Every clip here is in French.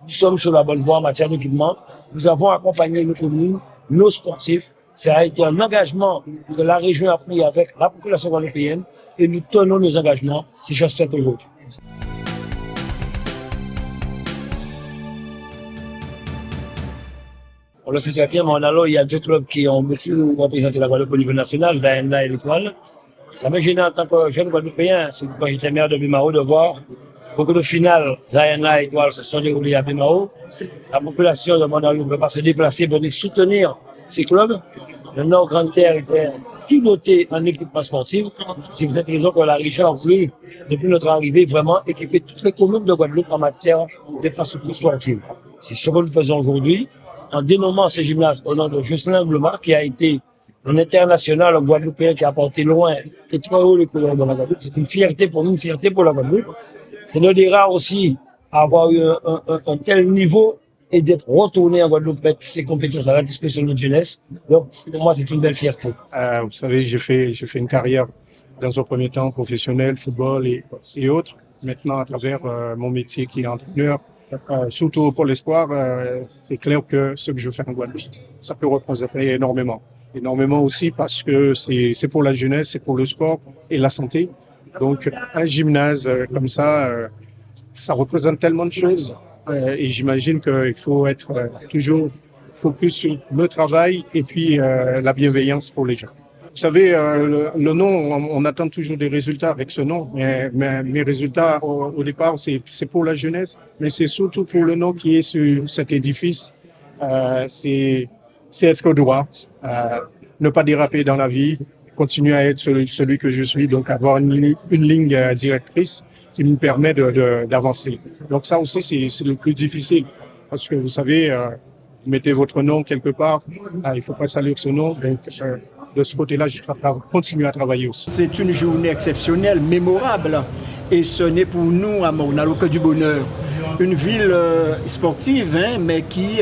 nous sommes sur la bonne voie en matière d'équipement. Nous avons accompagné nos communes, nos sportifs. Ça a été un engagement que la région a pris avec la population guadeloupéenne et nous tenons nos engagements. C'est chose faite aujourd'hui. On le sait très bien, mais en allant, il y a deux clubs qui ont beaucoup représenté la Guadeloupe au niveau national, Zaenda et l'Étoile. Ça m'a gêné en tant que jeune Guadeloupéen, c'est quand j'étais maire de Bimao, de voir beaucoup de finales, Zaenda et Étoile se sont déroulées à Bimao. La population de Guadeloupe ne peut pas se déplacer pour venir soutenir ces clubs. Le Nord Grande Terre était tout doté en équipement sportif. C'est pour cette raison que la région a voulu, depuis notre arrivée, vraiment équiper toutes les communes de Guadeloupe en matière d'infrastructures sportives. C'est ce que nous faisons aujourd'hui, en dénommant ce gymnase au nom de Jocelyn Blomar, qui a été un international, un Guadeloupéen qui a porté loin et très haut les couleurs de la Guadeloupe. C'est une fierté pour nous, une fierté pour la Guadeloupe. C'est l'un des rares aussi à avoir eu un tel niveau et d'être retourné en Guadeloupe avec ses compétences à la disposition de notre jeunesse. Donc, pour moi, c'est une belle fierté. Vous savez, j'ai fait une carrière dans un premier temps professionnel, football et autres. Maintenant, à travers mon métier qui est entraîneur, surtout pour l'espoir, c'est clair que ce que je fais en Guadeloupe, ça peut représenter énormément. Énormément aussi parce que c'est pour la jeunesse, c'est pour le sport et la santé. Donc, un gymnase comme ça représente tellement de choses. Et j'imagine qu'il faut être toujours focus sur le travail et puis la bienveillance pour les gens. Vous savez, le nom, on attend toujours des résultats avec ce nom, mais mes résultats au départ, c'est pour la jeunesse, mais c'est surtout pour le nom qui est sur cet édifice. C'est être droit, ne pas déraper dans la vie, continuer à être celui que je suis, donc avoir une ligne directrice qui nous permet d'avancer. Donc ça aussi, c'est le plus difficile, parce que vous savez, vous mettez votre nom quelque part, il faut pas salir ce nom, donc de ce côté-là, je continue à travailler aussi. C'est une journée exceptionnelle, mémorable, et ce n'est pour nous à Morne-à-l'eau que du bonheur. Une ville sportive, mais qui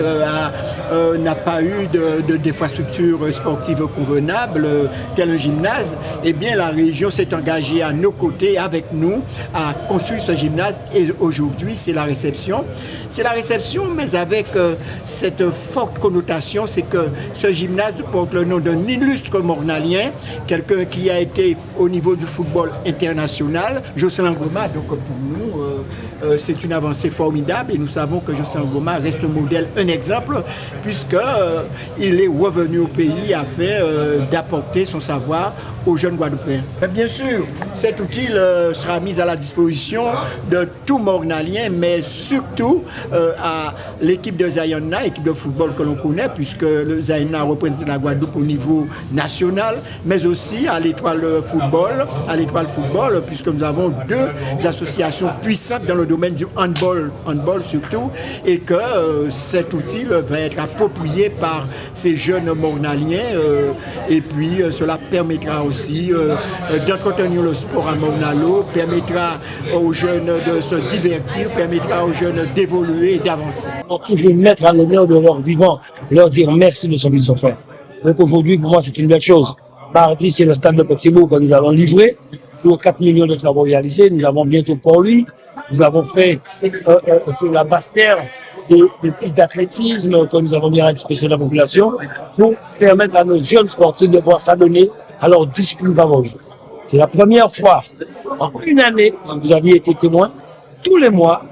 n'a pas eu d'infrastructure sportive convenable, tel un gymnase. Eh bien, la région s'est engagée à nos côtés, avec nous, à construire ce gymnase. Et aujourd'hui, c'est la réception. C'est la réception, mais avec cette forte connotation, c'est que ce gymnase porte le nom d'un illustre mornalien, quelqu'un qui a été au niveau du football international, Jocelyn Blomar. Donc pour nous, c'est une avancée formidable et nous savons que Jocelyn Blomar reste un modèle, un exemple, puisqu'il est revenu au pays afin d'apporter son savoir aux jeunes Guadeloupéens. Mais bien sûr, cet outil sera mis à la disposition de tout Mornalien, mais surtout à l'équipe de Zaïna, équipe de football que l'on connaît, puisque le Zaïna représente la Guadeloupe au niveau national, mais aussi à l'Étoile Football, puisque nous avons deux associations puissantes dans le domaine du handball surtout, et que cet outil va être approprié par ces jeunes Mornaliens, et puis cela permettra aussi d'entretenir le sport à Morne-à-l'eau, permettra aux jeunes de se divertir, permettra aux jeunes d'évoluer et d'avancer. On peut toujours mettre à l'honneur de leur vivant, leur dire merci de ce qu'ils ont fait. Donc aujourd'hui, pour moi, c'est une belle chose. Mardi, c'est le stade de Petit-Bourg que nous allons livrer pour 4 millions de travaux réalisés. Nous avons bientôt Port-Louis. Nous avons fait la Basse-Terre, des pistes d'athlétisme que nous avons mis à la disposition de la population pour permettre à nos jeunes sportifs de pouvoir s'adonner à leur discipline favorite. C'est la première fois en une année, vous aviez été témoin, tous les mois,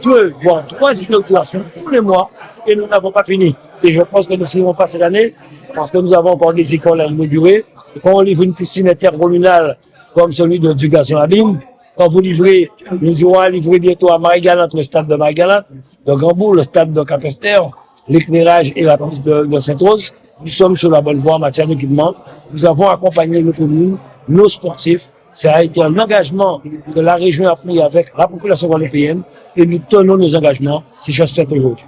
2 voire 3 inaugurations, tous les mois, et nous n'avons pas fini. Et je pense que nous ne finirons pas cette année, parce que nous avons encore des écoles à inaugurer. Quand on livre une piscine intercommunale comme celui de Ducation-Abîme, quand vous livrez, nous aurons à livrer bientôt à Marie-Galante, le stade de Marie-Galante, de Grandbourg, le stade de Capesterre, l'éclairage et la piste de Sainte-Rose. Nous sommes sur la bonne voie en matière d'équipement. Nous avons accompagné nos communes, nos sportifs. Ça a été un engagement que la région a pris avec la population guadeloupéenne et nous tenons nos engagements. C'est chose faite aujourd'hui.